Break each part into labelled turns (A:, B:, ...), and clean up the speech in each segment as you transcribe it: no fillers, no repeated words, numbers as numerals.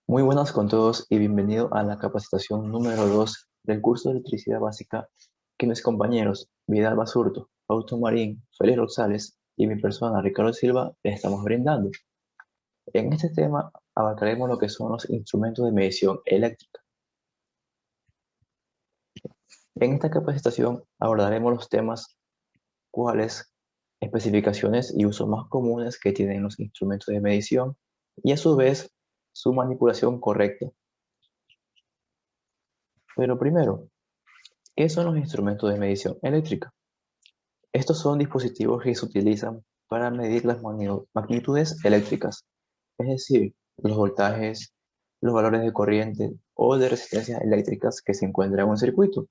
A: Muy buenas con todos y bienvenido a la capacitación número 2 del curso de electricidad básica que mis compañeros Vidal Basurto, Fausto Marín, Félix Rosales y mi persona Ricardo Silva les estamos brindando. En este tema abarcaremos lo que son los instrumentos de medición eléctrica. En esta capacitación abordaremos los temas cuáles, especificaciones y usos más comunes que tienen los instrumentos de medición y a su vez su manipulación correcta. Pero primero, ¿qué son los instrumentos de medición eléctrica? Estos son dispositivos que se utilizan para medir las magnitudes eléctricas, es decir, los voltajes, los valores de corriente o de resistencias eléctricas que se encuentran en un circuito,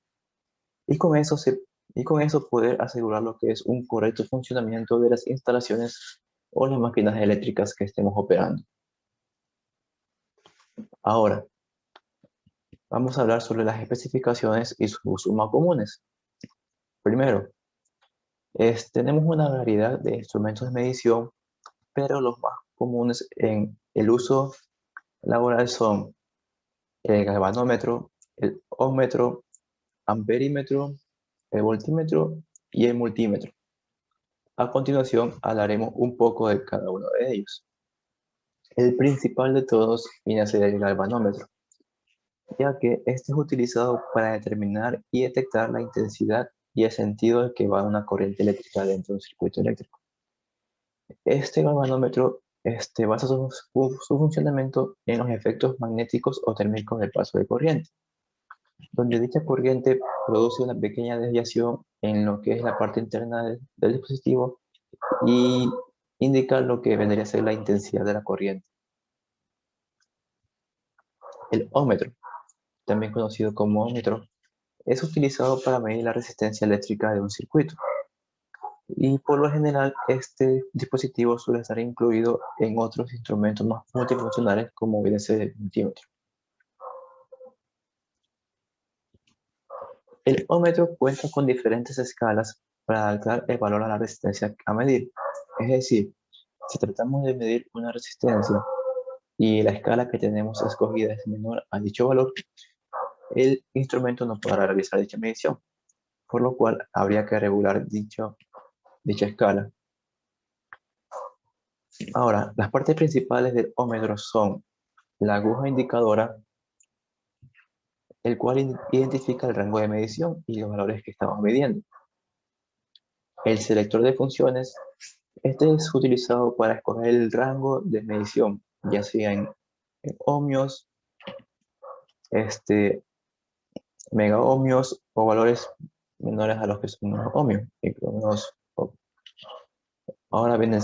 A: y con eso poder asegurar lo que es un correcto funcionamiento de las instalaciones o las máquinas eléctricas que estemos operando. Ahora, vamos a hablar sobre las especificaciones y sus usos más comunes. Primero, tenemos una variedad de instrumentos de medición, pero los más comunes en el uso laboral son el galvanómetro, el ohmmetro, amperímetro, el voltímetro y el multímetro. A continuación hablaremos un poco de cada uno de ellos. El principal de todos viene a ser el galvanómetro, ya que este es utilizado para determinar y detectar la intensidad y el sentido de que va una corriente eléctrica dentro de un circuito eléctrico. Este galvanómetro basa su funcionamiento en los efectos magnéticos o térmicos del paso de corriente, donde dicha corriente produce una pequeña desviación en lo que es la parte interna del dispositivo y indica lo que vendría a ser la intensidad de la corriente. El ómetro, también conocido como ómetro, es utilizado para medir la resistencia eléctrica de un circuito. Y por lo general, este dispositivo suele estar incluido en otros instrumentos más multifuncionales como viene a ser el multímetro. El ómetro cuenta con diferentes escalas para adaptar el valor a la resistencia a medir. Es decir, si tratamos de medir una resistencia y la escala que tenemos escogida es menor a dicho valor, el instrumento no podrá realizar dicha medición, por lo cual habría que regular dicha escala. Ahora, las partes principales del ómetro son la aguja indicadora, el cual identifica el rango de medición y los valores que estamos midiendo. El selector de funciones, este es utilizado para escoger el rango de medición, ya sea en ohmios, mega ohmios o valores menores a los que son unos ohmios. Ahora bien,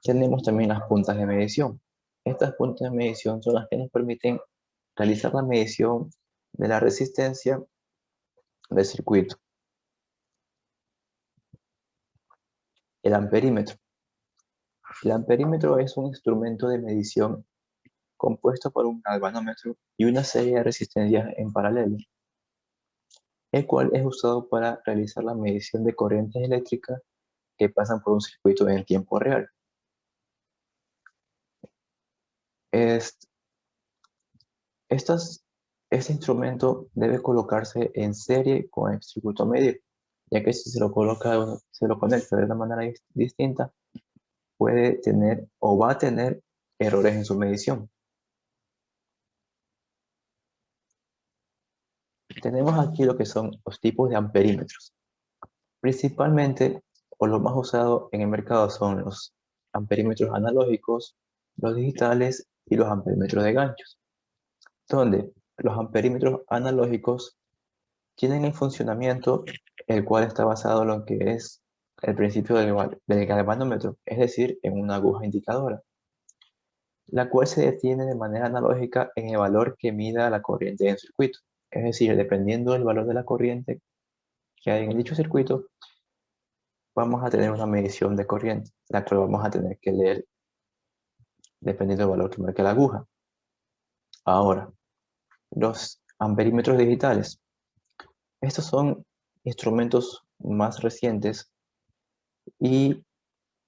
A: tenemos también las puntas de medición. Estas puntas de medición son las que nos permiten realizar la medición de la resistencia del circuito. El amperímetro. El amperímetro es un instrumento de medición compuesto por un galvanómetro y una serie de resistencias en paralelo, el cual es usado para realizar la medición de corrientes eléctricas que pasan por un circuito en tiempo real. Este, este instrumento debe colocarse en serie con el circuito medio, ya que si se lo conecta de una manera distinta, puede tener o va a tener errores en su medición. Tenemos aquí lo que son los tipos de amperímetros. Principalmente, o lo más usado en el mercado son los amperímetros analógicos, los digitales y los amperímetros de ganchos, donde los amperímetros analógicos tienen el funcionamiento el cual está basado en lo que es el principio del galvanómetro, es decir, en una aguja indicadora, la cual se detiene de manera analógica en el valor que mida la corriente en el circuito. Es decir, dependiendo del valor de la corriente que hay en dicho circuito, vamos a tener una medición de corriente, la cual vamos a tener que leer dependiendo del valor que marque la aguja. Ahora, los amperímetros digitales. Estos son instrumentos más recientes y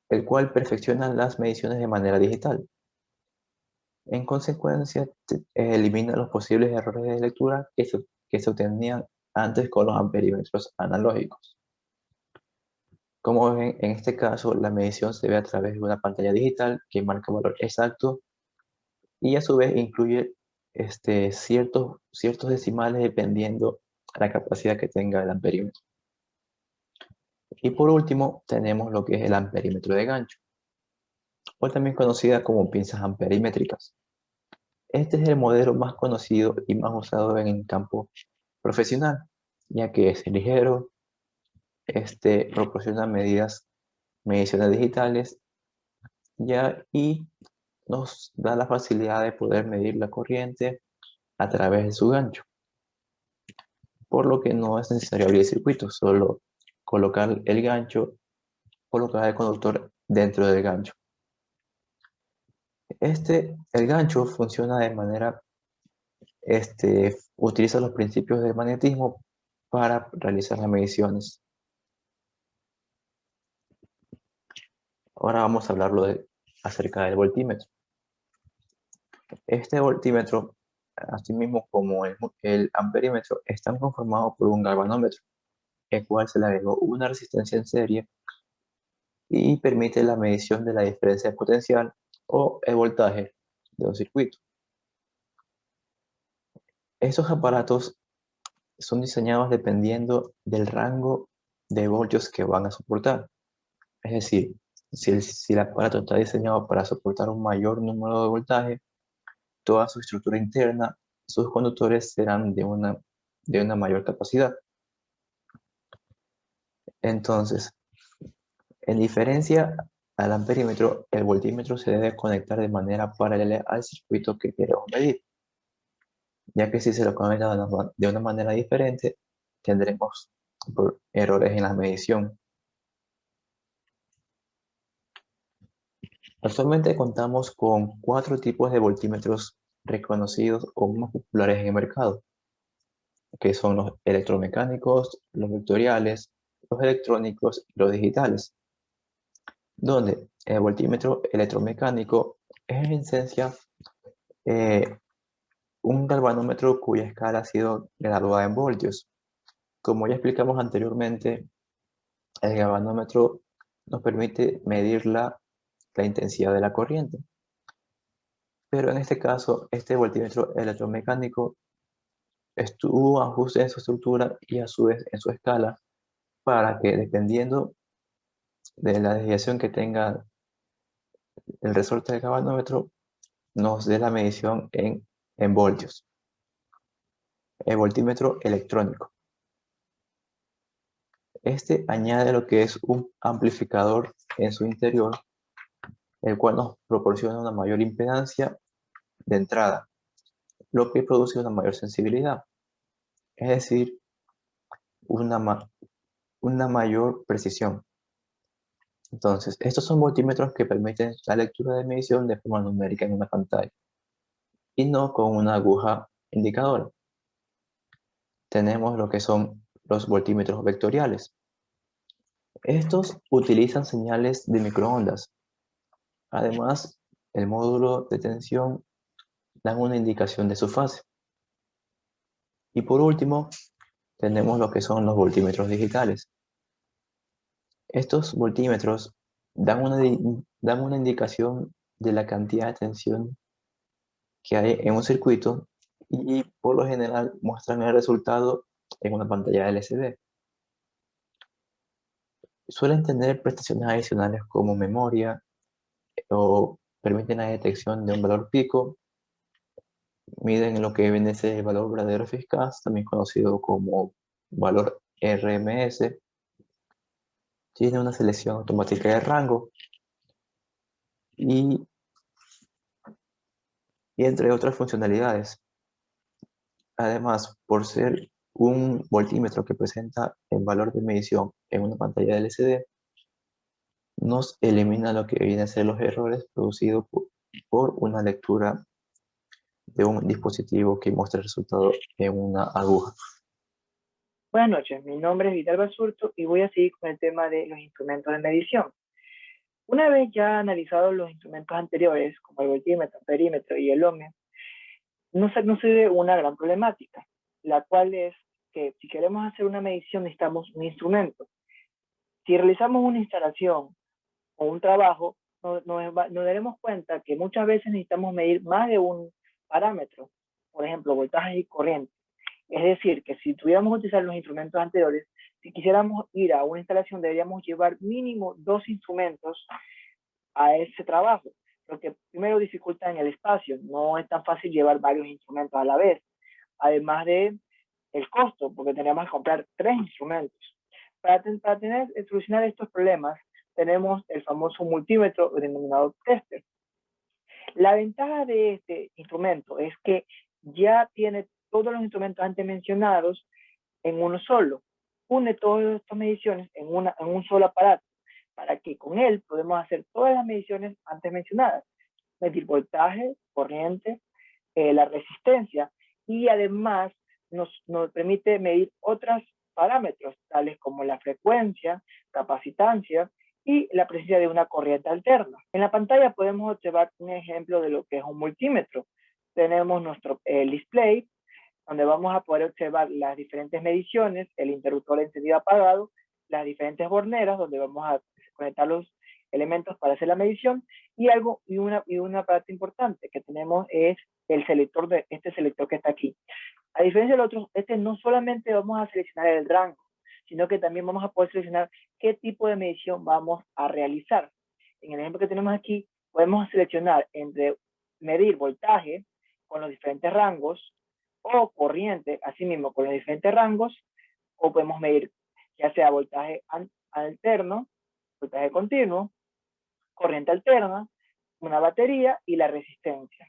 A: el cual perfecciona las mediciones de manera digital. En consecuencia, elimina los posibles errores de lectura que se obtenían antes con los amperímetros analógicos. Como ven, en este caso, la medición se ve a través de una pantalla digital que marca el valor exacto y a su vez incluye ciertos decimales dependiendo de la capacidad que tenga el amperímetro. Y por último, tenemos lo que es el amperímetro de gancho, o también conocida como pinzas amperimétricas. Este es el modelo más conocido y más usado en el campo profesional, ya que es ligero, proporciona mediciones digitales y nos da la facilidad de poder medir la corriente a través de su gancho, por lo que no es necesario abrir el circuito, solo colocar el gancho, colocar el conductor dentro del gancho. El gancho funciona de manera, utiliza los principios del magnetismo para realizar las mediciones. Ahora vamos a acerca del voltímetro. Este voltímetro, así mismo como el amperímetro, están conformados por un galvanómetro, el cual se le agregó una resistencia en serie y permite la medición de la diferencia de potencial o el voltaje de un circuito. Estos aparatos son diseñados dependiendo del rango de voltios que van a soportar. Es decir, si el aparato está diseñado para soportar un mayor número de voltaje, toda su estructura interna, sus conductores serán de una mayor capacidad. Entonces, en diferencia al amperímetro, el voltímetro se debe conectar de manera paralela al circuito que queremos medir, ya que si se lo conecta de una manera diferente, tendremos errores en la medición. Actualmente contamos con 4 tipos de voltímetros reconocidos o más populares en el mercado, que son los electromecánicos, los vectoriales, los electrónicos y los digitales, donde el voltímetro electromecánico es en esencia eh, un galvanómetro cuya escala ha sido graduada en voltios. Como ya explicamos anteriormente, el galvanómetro nos permite medir la intensidad de la corriente, pero en este caso, este voltímetro electromecánico tuvo ajustes en su estructura y a su vez en su escala para que dependiendo de la desviación que tenga el resorte del galvanómetro nos dé la medición en voltios. El voltímetro electrónico. Este añade lo que es un amplificador en su interior, el cual nos proporciona una mayor impedancia de entrada, lo que produce una mayor sensibilidad, es decir, una mayor precisión. Entonces, estos son voltímetros que permiten la lectura de medición de forma numérica en una pantalla y no con una aguja indicadora. Tenemos lo que son los voltímetros vectoriales. Estos utilizan señales de microondas. Además, el módulo de tensión da una indicación de su fase. Y por último, tenemos lo que son los voltímetros digitales. Estos voltímetros dan una indicación de la cantidad de tensión que hay en un circuito y por lo general muestran el resultado en una pantalla LCD. Suelen tener prestaciones adicionales como memoria o permiten la detección de un valor pico, miden lo que viene a ser el valor verdadero eficaz, también conocido como valor RMS, tiene una selección automática de rango y, y entre otras funcionalidades. Además, por ser un voltímetro que presenta el valor de medición en una pantalla LCD, nos elimina lo que vienen a ser los errores producidos por una lectura de un dispositivo que muestra el resultado en una aguja.
B: Buenas noches, mi nombre es Vidal Basurto y voy a seguir con el tema de los instrumentos de medición. Una vez ya analizados los instrumentos anteriores, como el voltímetro, amperímetro y el ohmio, nos sucede una gran problemática, la cual es que si queremos hacer una medición necesitamos un instrumento. Si realizamos una instalación o un trabajo, nos daremos cuenta que muchas veces necesitamos medir más de un parámetro, por ejemplo, voltaje y corriente. Es decir, que si tuviéramos que utilizar los instrumentos anteriores, si quisiéramos ir a una instalación, deberíamos llevar mínimo 2 instrumentos a ese trabajo, lo que primero dificulta en el espacio. No es tan fácil llevar varios instrumentos a la vez, además de el costo, porque tendríamos que comprar 3 instrumentos. Para solucionar estos problemas, tenemos el famoso multímetro denominado tester. La ventaja de este instrumento es que ya tiene todos los instrumentos antes mencionados en uno solo. Une todas estas mediciones en un solo aparato, para que con él podemos hacer todas las mediciones antes mencionadas. Medir voltaje, corriente, la resistencia, y además nos permite medir otros parámetros, tales como la frecuencia, capacitancia y la presencia de una corriente alterna. En la pantalla podemos observar un ejemplo de lo que es un multímetro. Tenemos nuestro display, donde vamos a poder observar las diferentes mediciones, el interruptor encendido apagado, las diferentes borneras, donde vamos a conectar los elementos para hacer la medición, y una parte importante que tenemos es el selector este selector que está aquí. A diferencia del otro, no solamente vamos a seleccionar el rango, sino que también vamos a poder seleccionar qué tipo de medición vamos a realizar. En el ejemplo que tenemos aquí, podemos seleccionar entre medir voltaje con los diferentes rangos, o corriente, así mismo con los diferentes rangos, o podemos medir ya sea voltaje alterno, voltaje continuo, corriente alterna, una batería y la resistencia.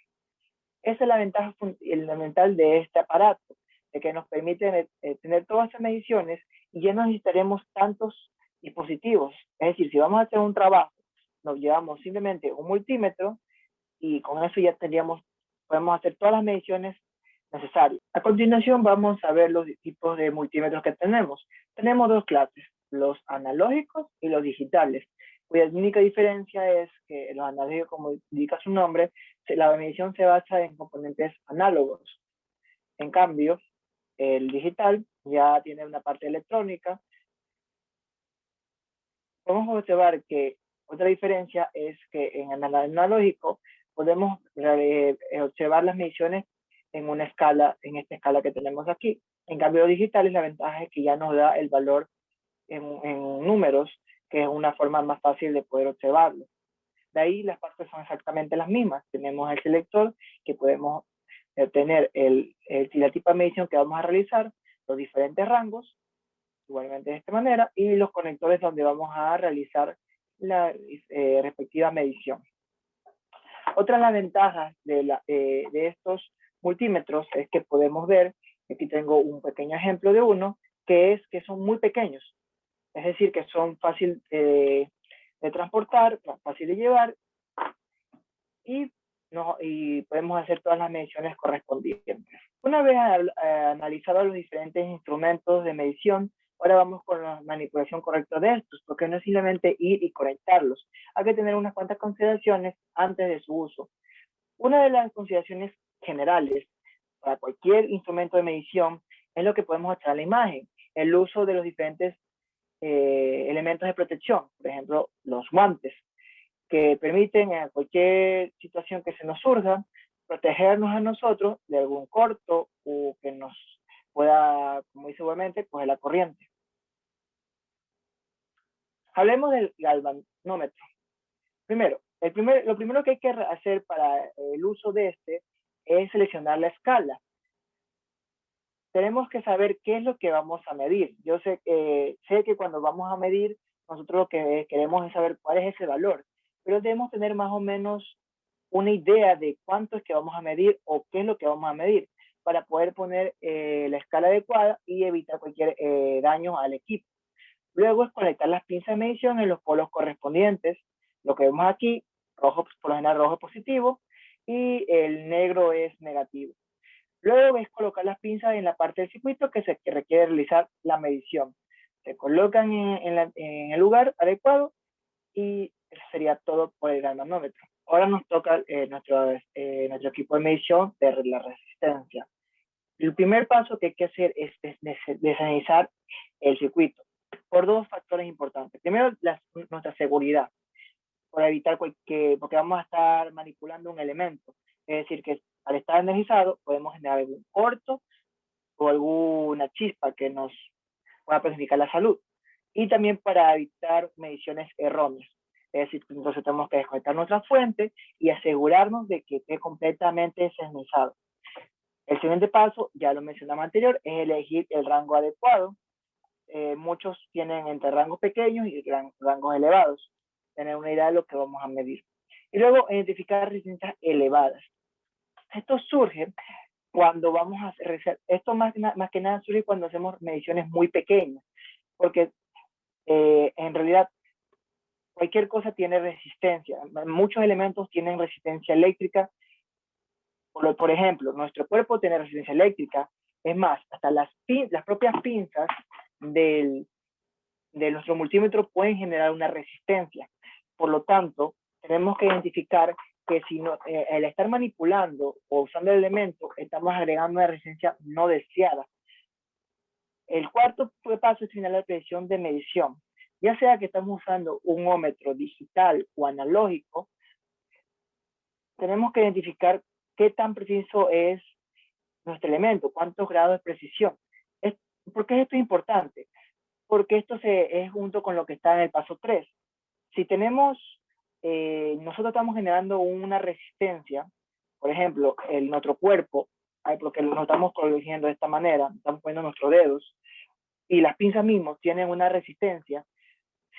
B: Esa es la ventaja fundamental de este aparato, de que nos permite tener todas esas mediciones y ya no necesitaremos tantos dispositivos. Es decir, si vamos a hacer un trabajo, nos llevamos simplemente un multímetro y con eso ya podemos hacer todas las mediciones necesarias. A continuación vamos a ver los tipos de multímetros que tenemos. Tenemos 2 clases, los analógicos y los digitales, cuya única diferencia es que los analógicos, como indica su nombre, la medición se basa en componentes análogos. En cambio, el digital ya tiene una parte electrónica. Podemos observar que otra diferencia es que en el analógico podemos observar las mediciones en una escala, en esta escala que tenemos aquí. En cambio, los digitales, la ventaja es que ya nos da el valor en números, que es una forma más fácil de poder observarlo. De ahí las partes son exactamente las mismas. Tenemos el selector, que podemos tener la tipo de medición que vamos a realizar, los diferentes rangos, igualmente de esta manera, y los conectores donde vamos a realizar la respectiva medición. Otra de las ventajas de estos multímetros es que podemos ver, aquí tengo un pequeño ejemplo de uno, que es que son muy pequeños. Es decir, que son fácil de transportar, fácil de llevar, y podemos hacer todas las mediciones correspondientes. Una vez analizados los diferentes instrumentos de medición, ahora vamos con la manipulación correcta de estos, porque no es simplemente ir y conectarlos. Hay que tener unas cuantas consideraciones antes de su uso. Una de las consideraciones generales para cualquier instrumento de medición es lo que podemos mostrar en la imagen, el uso de los diferentes elementos de protección, por ejemplo, los guantes, que permiten en cualquier situación que se nos surja, protegernos a nosotros de algún corto o que nos pueda, como dice igualmente, coger la corriente. Hablemos del galvanómetro. Primero, lo primero que hay que hacer para el uso de este es seleccionar la escala. Tenemos que saber qué es lo que vamos a medir. Yo sé que cuando vamos a medir, nosotros lo que queremos es saber cuál es ese valor, pero debemos tener más o menos una idea de cuánto es que vamos a medir o qué es lo que vamos a medir para poder poner la escala adecuada y evitar cualquier daño al equipo. Luego es conectar las pinzas de medición en los polos correspondientes. Lo que vemos aquí, rojo, por lo general rojo es positivo y el negro es negativo. Luego es colocar las pinzas en la parte del circuito que requiere realizar la medición. Se colocan en el lugar adecuado y Eso sería todo por el galvanómetro. Ahora nos toca nuestro equipo de medición de la resistencia. El primer paso que hay que hacer es desanalizar el circuito por dos factores importantes. Primero, nuestra seguridad, para evitar porque vamos a estar manipulando un elemento. Es decir, que al estar energizado podemos generar algún corto o alguna chispa que nos pueda perjudicar la salud. Y también para evitar mediciones erróneas. Es decir, entonces tenemos que desconectar nuestra fuente y asegurarnos de que esté completamente desanalizado. El siguiente paso, ya lo mencionamos anterior, es elegir el rango adecuado. Muchos tienen entre rangos pequeños y rangos elevados. Tener una idea de lo que vamos a medir. Y luego identificar resistencias elevadas. Esto surge cuando vamos a hacer, esto más que nada surge cuando hacemos mediciones muy pequeñas, porque en realidad cualquier cosa tiene resistencia. Muchos elementos tienen resistencia eléctrica. Por ejemplo, nuestro cuerpo tiene resistencia eléctrica. Es más, hasta las propias pinzas de nuestro multímetro pueden generar una resistencia. Por lo tanto, tenemos que identificar que si no, al estar manipulando o usando el elemento, estamos agregando una resistencia no deseada. El cuarto paso es señalar la precisión de medición. Ya sea que estamos usando un ómetro digital o analógico, tenemos que identificar qué tan preciso es nuestro elemento, cuántos grados de precisión. ¿Por qué esto es importante? Porque esto es junto con lo que está en el paso 3. Si tenemos, nosotros estamos generando una resistencia, por ejemplo, nuestro cuerpo, porque nos estamos corrigiendo de esta manera, estamos poniendo nuestros dedos, y las pinzas mismas tienen una resistencia.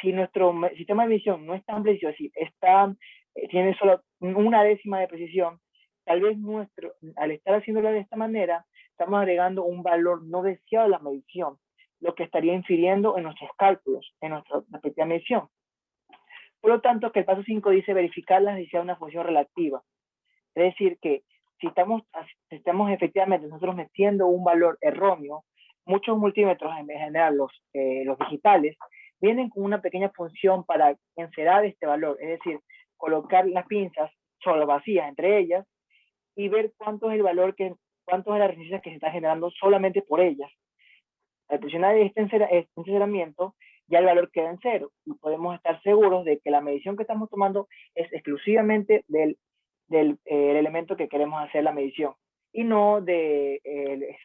B: Si nuestro sistema de medición no es tan preciso, es decir, tiene solo una décima de precisión, tal vez al estar haciéndolo de esta manera, estamos agregando un valor no deseado a la medición, lo que estaría infiriendo en nuestros cálculos, en nuestra respectiva medición. Por lo tanto, que el paso 5 dice verificar la necesidad de una función relativa. Es decir, que si estamos efectivamente nosotros metiendo un valor erróneo, muchos multímetros, en general los digitales, vienen con una pequeña función para encerar este valor, es decir, colocar las pinzas solo vacías entre ellas y ver cuánto es el valor cuánto es la resistencia que se está generando solamente por ellas. Al presionar este enceramiento, ya el valor queda en cero y podemos estar seguros de que la medición que estamos tomando es exclusivamente del elemento que queremos hacer la medición y no de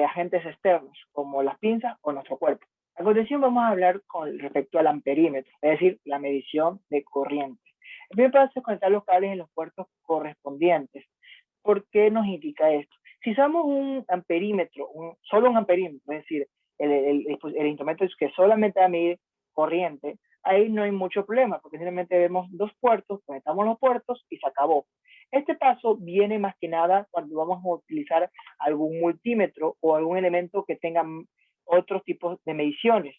B: agentes externos como las pinzas o nuestro cuerpo. A continuación vamos a hablar con respecto al amperímetro, es decir, la medición de corriente. El primer paso es conectar los cables en los puertos correspondientes. ¿Por qué nos indica esto? Si usamos un amperímetro, solo un amperímetro, es decir, el instrumento es que solamente va a medir corriente, ahí no hay mucho problema, porque simplemente vemos dos puertos, conectamos los puertos y se acabó. Este paso viene más que nada cuando vamos a utilizar algún multímetro o algún elemento que tenga otros tipos de mediciones.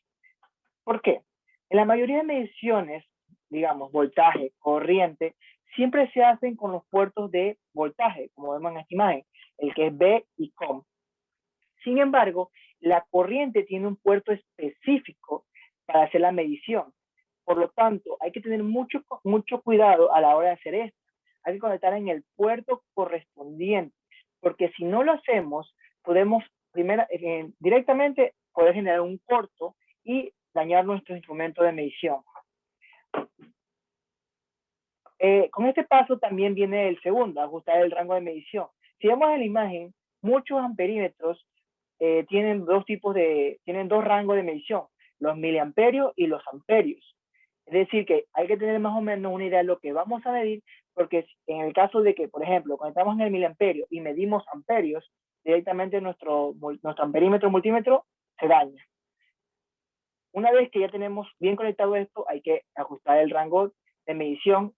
B: ¿Por qué? En la mayoría de mediciones, digamos, voltaje, corriente, siempre se hacen con los puertos de voltaje, como vemos en esta imagen, el que es B y COM. Sin embargo, la corriente tiene un puerto específico para hacer la medición. Por lo tanto, hay que tener mucho cuidado a la hora de hacer esto. Hay que conectar en el puerto correspondiente, porque si no lo hacemos, podemos directamente poder generar un corto y dañar nuestro instrumento de medición. Con este paso también viene el segundo, ajustar el rango de medición. Si vemos en la imagen, muchos amperímetros tienen dos rangos de medición, los miliamperios y los amperios. Es decir, que hay que tener más o menos una idea de lo que vamos a medir, porque en el caso de que, por ejemplo, conectamos en el miliamperio y medimos amperios, directamente nuestro amperímetro multímetro se daña. Una vez que ya tenemos bien conectado esto, hay que ajustar el rango de medición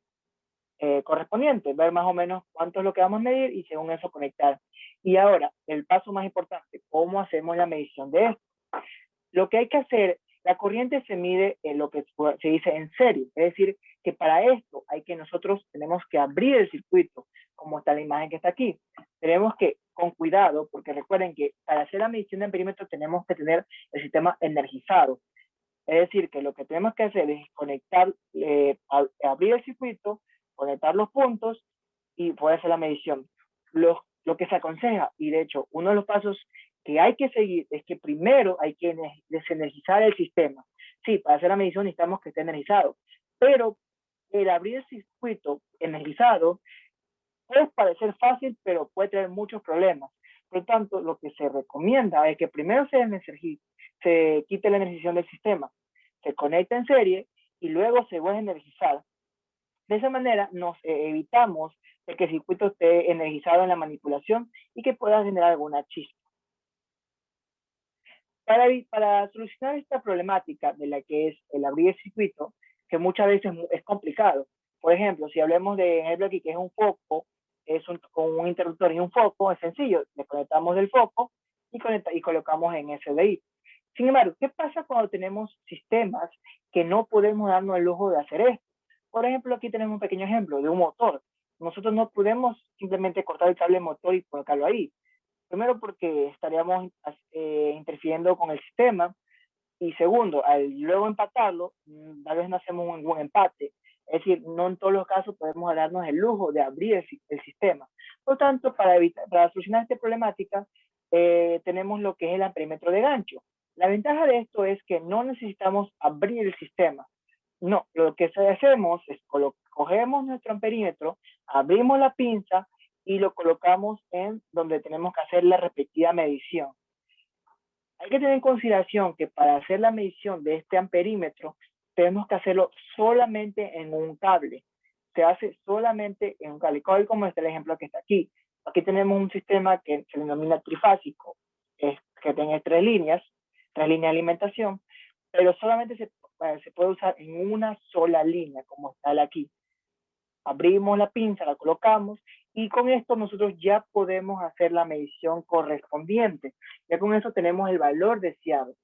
B: correspondiente, ver más o menos cuánto es lo que vamos a medir y según eso conectar. Y ahora, el paso más importante, ¿cómo hacemos la medición de esto? Lo que hay que hacer, la corriente se mide en lo que se dice en serie, es decir, que para esto nosotros tenemos que abrir el circuito, como está la imagen que está aquí. Tenemos que, con cuidado, porque recuerden que para hacer la medición de amperímetro tenemos que tener el sistema energizado. Es decir, que lo que tenemos que hacer es conectar, abrir el circuito, conectar los puntos y poder hacer la medición. Lo que se aconseja, y de hecho uno de los pasos que hay que seguir es que primero hay que desenergizar el sistema. Sí, para hacer la medición necesitamos que esté energizado, pero el abrir el circuito energizado puede parecer fácil, pero puede tener muchos problemas. Por lo tanto, lo que se recomienda es que primero se quite la energización del sistema, se conecta en serie y luego se vuelve a energizar. De esa manera nos evitamos de que el circuito esté energizado en la manipulación y que pueda generar alguna chispa. Para solucionar esta problemática de la que es el abrir el circuito, que muchas veces es complicado. Por ejemplo, si hablemos de ejemplo aquí que es un foco, con un interruptor y un foco, es sencillo, desconectamos del foco y colocamos en SDI. Sin embargo, ¿qué pasa cuando tenemos sistemas que no podemos darnos el lujo de hacer esto? Por ejemplo, aquí tenemos un pequeño ejemplo de un motor. Nosotros no podemos simplemente cortar el cable motor y colocarlo ahí. Primero porque estaríamos interfiriendo con el sistema y segundo, al luego empatarlo, tal vez no hacemos un buen empate. Es decir, no en todos los casos podemos darnos el lujo de abrir el sistema. Por lo tanto, para solucionar esta problemática, tenemos lo que es el amperímetro de gancho. La ventaja de esto es que no necesitamos abrir el sistema. No, lo que hacemos es cogemos nuestro amperímetro, abrimos la pinza y lo colocamos en donde tenemos que hacer la repetida medición. Hay que tener en consideración que para hacer la medición de este amperímetro, tenemos que hacerlo solamente en un cable. Se hace solamente en un cable, como está el ejemplo que está aquí. Aquí tenemos un sistema que se denomina trifásico, que tiene tres líneas de alimentación, pero solamente se puede usar en una sola línea, como está aquí. Abrimos la pinza, la colocamos y con esto nosotros ya podemos hacer la medición correspondiente. Ya con eso tenemos el valor deseado.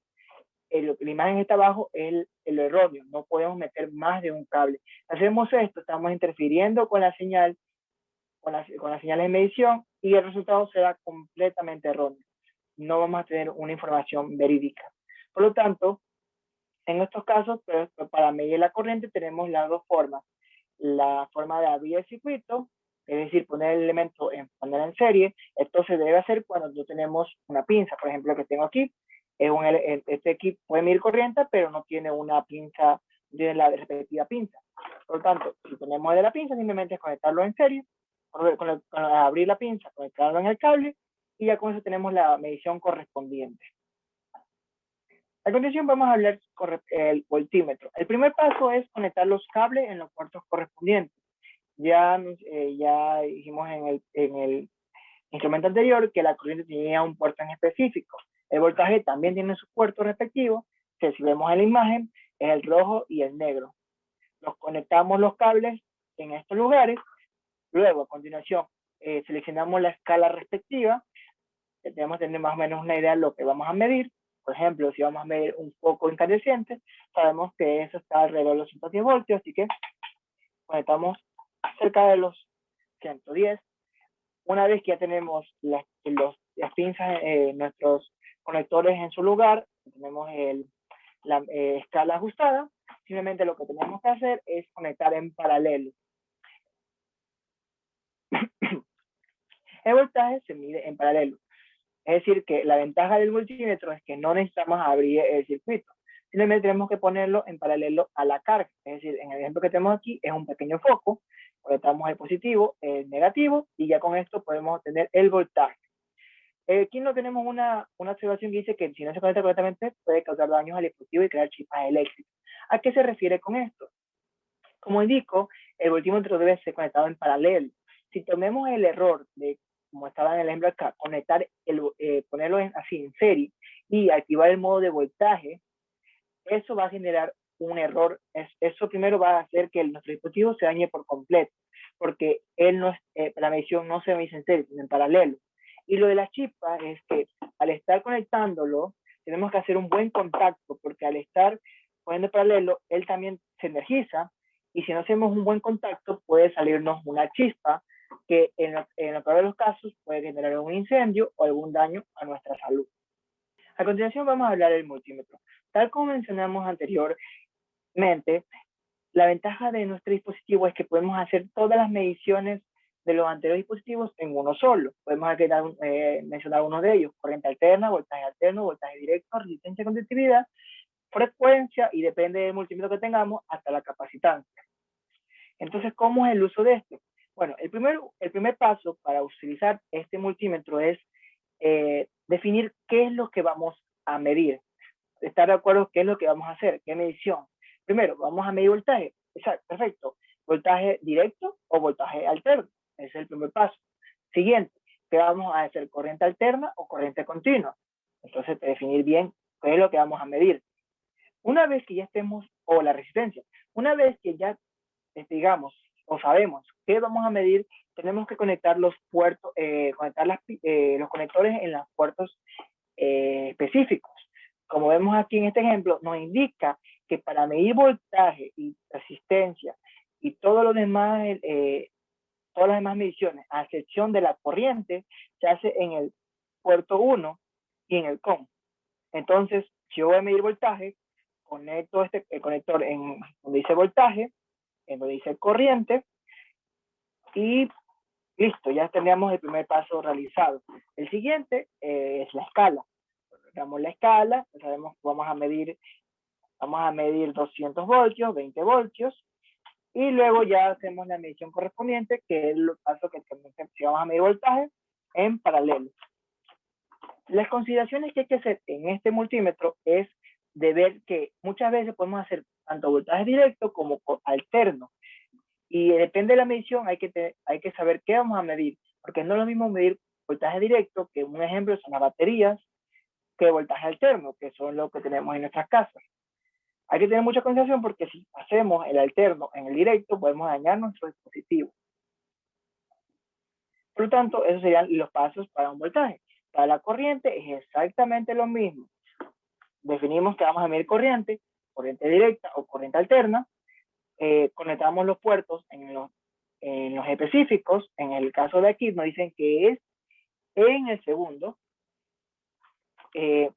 B: La imagen que está abajo es el erróneo, no podemos meter más de un cable. Hacemos esto, estamos interfiriendo con la señal, con las señales de medición y el resultado será completamente erróneo. No vamos a tener una información verídica. Por lo tanto, en estos casos, pues, para medir la corriente tenemos las dos formas. La forma de abrir el circuito, es decir, poner el elemento en serie. Esto se debe hacer cuando no tenemos una pinza, por ejemplo, que tengo aquí. Este equipo puede medir corriente, pero no tiene una pinza de la respectiva pinza. Por lo tanto, si tenemos de la pinza, simplemente es conectarlo en serie, abrir la pinza, conectarlo en el cable, y ya con eso tenemos la medición correspondiente. A continuación vamos a hablar el voltímetro. El primer paso es conectar los cables en los puertos correspondientes. Ya dijimos en el instrumento anterior que la corriente tenía un puerto en específico. El voltaje también tiene su puerto respectivo, que si vemos en la imagen es el rojo y el negro. Conectamos los cables en estos lugares. Luego, a continuación, seleccionamos la escala respectiva. Debemos tener más o menos una idea de lo que vamos a medir. Por ejemplo, si vamos a medir un foco incandescente, sabemos que eso está alrededor de los 110 voltios, así que conectamos cerca de los 110. Una vez que ya tenemos las pinzas, nuestros conectores en su lugar, tenemos la escala ajustada, simplemente lo que tenemos que hacer es conectar en paralelo. El voltaje se mide en paralelo. Es decir, que la ventaja del voltímetro es que no necesitamos abrir el circuito. Simplemente tenemos que ponerlo en paralelo a la carga. Es decir, en el ejemplo que tenemos aquí es un pequeño foco. Conectamos el positivo, el negativo, y ya con esto podemos obtener el voltaje. Aquí no tenemos una observación que dice que si no se conecta correctamente puede causar daños al dispositivo y crear chispas eléctricas. ¿A qué se refiere con esto? Como indico, el voltímetro debe ser conectado en paralelo. Si tomemos el error de, como estaba en el ejemplo acá, ponerlo así en serie y activar el modo de voltaje, eso va a generar un error. Eso primero va a hacer que nuestro dispositivo se dañe por completo, porque la medición no se mide en serie, sino en paralelo. Y lo de la chispa es que al estar conectándolo, tenemos que hacer un buen contacto, porque al estar poniendo en paralelo, él también se energiza, y si no hacemos un buen contacto, puede salirnos una chispa, que en el peor de los casos puede generar un incendio o algún daño a nuestra salud. A continuación vamos a hablar del multímetro. Tal como mencionamos anteriormente, la ventaja de nuestro dispositivo es que podemos hacer todas las mediciones de los anteriores dispositivos en uno solo. Podemos mencionar uno de ellos: corriente alterna, voltaje alterno, voltaje directo, resistencia, conductividad, frecuencia, y depende del multímetro que tengamos, hasta la capacitancia. Entonces, ¿cómo es el uso de este? Bueno, el primer paso para utilizar este multímetro es definir qué es lo que vamos a medir. Estar de acuerdo qué es lo que vamos a hacer, qué medición. Primero, vamos a medir voltaje. Exacto, perfecto. ¿Voltaje directo o voltaje alterno? Ese es el primer paso. Siguiente, ¿qué vamos a hacer? ¿Corriente alterna o corriente continua? Entonces, definir bien qué es lo que vamos a medir. Una vez que ya estemos, o la resistencia, una vez que ya digamos o sabemos qué vamos a medir, tenemos que conectar los puertos, los conectores en los puertos específicos. Como vemos aquí en este ejemplo, nos indica que para medir voltaje y resistencia y todo lo demás, todas las demás mediciones, a excepción de la corriente, se hace en el puerto 1 y en el COM. Entonces, si yo voy a medir voltaje, conecto el conector en donde dice voltaje, en donde dice corriente, y listo, ya tendríamos el primer paso realizado. El siguiente es la escala. Damos la escala, sabemos que vamos a medir 200 voltios, 20 voltios, y luego ya hacemos la medición correspondiente, que es el paso que si vamos a medir voltaje en paralelo. Las consideraciones que hay que hacer en este multímetro es de ver que muchas veces podemos hacer tanto voltaje directo como alterno. Y depende de la medición, hay que saber qué vamos a medir, porque no es lo mismo medir voltaje directo, que un ejemplo son las baterías, que voltaje alterno, que son lo que tenemos en nuestras casas. Hay que tener mucha consideración porque si hacemos el alterno en el directo, podemos dañar nuestro dispositivo. Por lo tanto, esos serían los pasos para un voltaje. Para la corriente es exactamente lo mismo. Definimos que vamos a medir corriente directa o corriente alterna. Conectamos los puertos en los específicos. En el caso de aquí nos dicen que es en el segundo.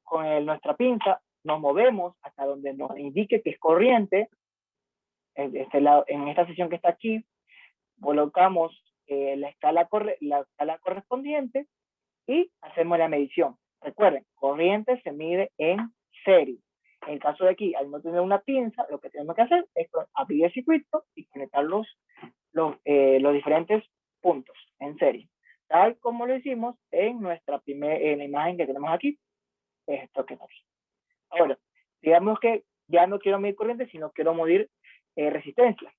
B: Con nuestra pinza nos movemos hasta donde nos indique que es corriente. De este lado, en esta sección que está aquí, colocamos la escala correspondiente y hacemos la medición. Recuerden, corriente se mide en serie. En el caso de aquí, al no tener una pinza, lo que tenemos que hacer es abrir el circuito y conectar los diferentes puntos en serie, tal como lo hicimos en en la imagen que tenemos aquí. Esto que está aquí. Ahora, digamos que ya no quiero medir corriente, sino quiero medir resistencia.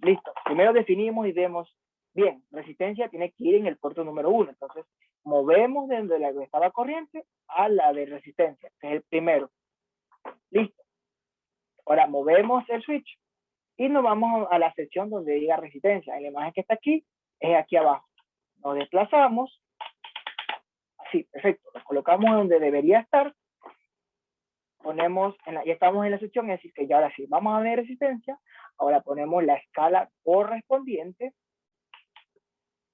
B: Listo. Primero definimos y vemos, bien, resistencia tiene que ir en el puerto número 1. Entonces, movemos desde la que estaba corriente a la de resistencia, que es el primero. Listo. Ahora movemos el switch y nos vamos a la sección donde diga resistencia. En la imagen que está aquí, es aquí abajo. Nos desplazamos. Así, perfecto. Lo colocamos donde debería estar. Ya estamos en la sección, es decir, que ya ahora sí, vamos a ver resistencia. Ahora ponemos la escala correspondiente.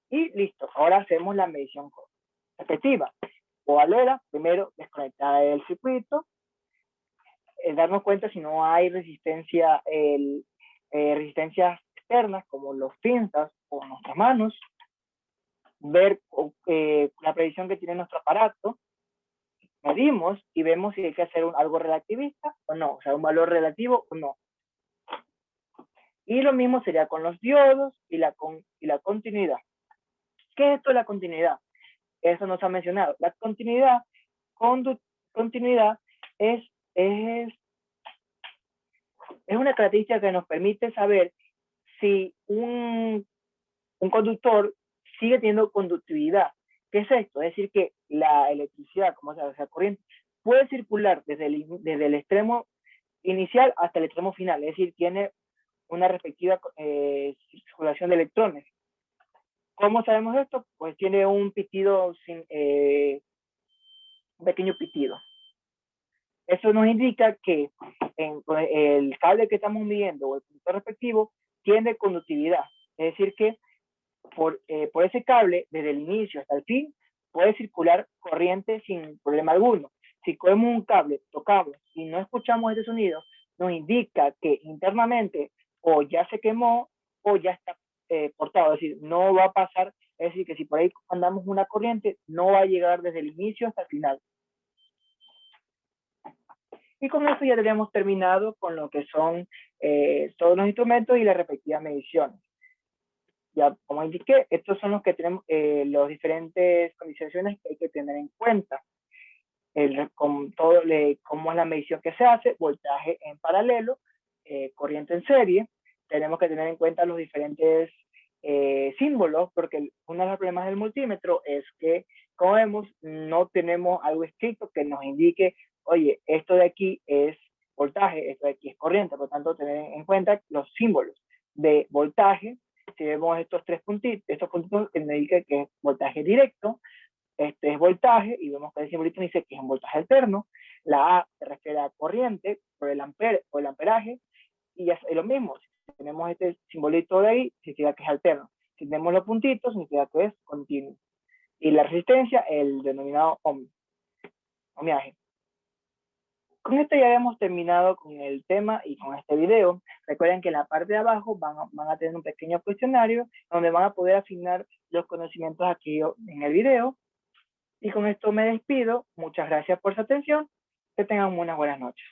B: Y listo. Ahora hacemos la medición respectiva. Valera, primero desconectar el circuito, darnos cuenta si no hay resistencias externas como los pinzas o nuestras manos, ver la predicción que tiene nuestro aparato, medimos y vemos si hay que hacer algo relativista o no, o sea, un valor relativo o no. Y lo mismo sería con los diodos y la continuidad. ¿Qué es esto de la continuidad? Eso nos ha mencionado. La continuidad es una característica que nos permite saber si un conductor sigue teniendo conductividad. ¿Qué es esto? Es decir, que la electricidad, como sea corriente, puede circular desde el extremo inicial hasta el extremo final. Es decir, tiene una respectiva circulación de electrones. ¿Cómo sabemos esto? Pues tiene un pitido, un pequeño pitido. Eso nos indica que el cable que estamos midiendo o el punto respectivo tiene conductividad. Es decir, que por ese cable, desde el inicio hasta el fin, puede circular corriente sin problema alguno. Si cogemos un cable, tocamos y no escuchamos ese sonido, nos indica que internamente o ya se quemó o ya está cortado, es decir, no va a pasar, es decir, que si por ahí mandamos una corriente, no va a llegar desde el inicio hasta el final. Y con eso ya tenemos terminado con lo que son todos los instrumentos y las respectivas mediciones. Ya, como indiqué, estos son los que tenemos, las diferentes condiciones que hay que tener en cuenta. Con todo, cómo es la medición que se hace, voltaje en paralelo, corriente en serie. Tenemos que tener en cuenta los diferentes símbolos, porque uno de los problemas del multímetro es que, como vemos, no tenemos algo escrito que nos indique, oye, esto de aquí es voltaje, esto de aquí es corriente. Por lo tanto, tener en cuenta los símbolos de voltaje. Si vemos estos estos puntitos indican que es voltaje directo, este es voltaje, y vemos que el simbolito dice que es un voltaje alterno. La A se refiere a corriente por el amperaje, y es lo mismo. Si tenemos este simbolito de ahí, significa que es alterno. Si tenemos los puntitos, significa que es continuo. Y la resistencia, el denominado ohmiaje. Con esto ya hemos terminado con el tema y con este video. Recuerden que en la parte de abajo van a tener un pequeño cuestionario donde van a poder asignar los conocimientos aquí en el video. Y con esto me despido. Muchas gracias por su atención. Que tengan unas buenas noches.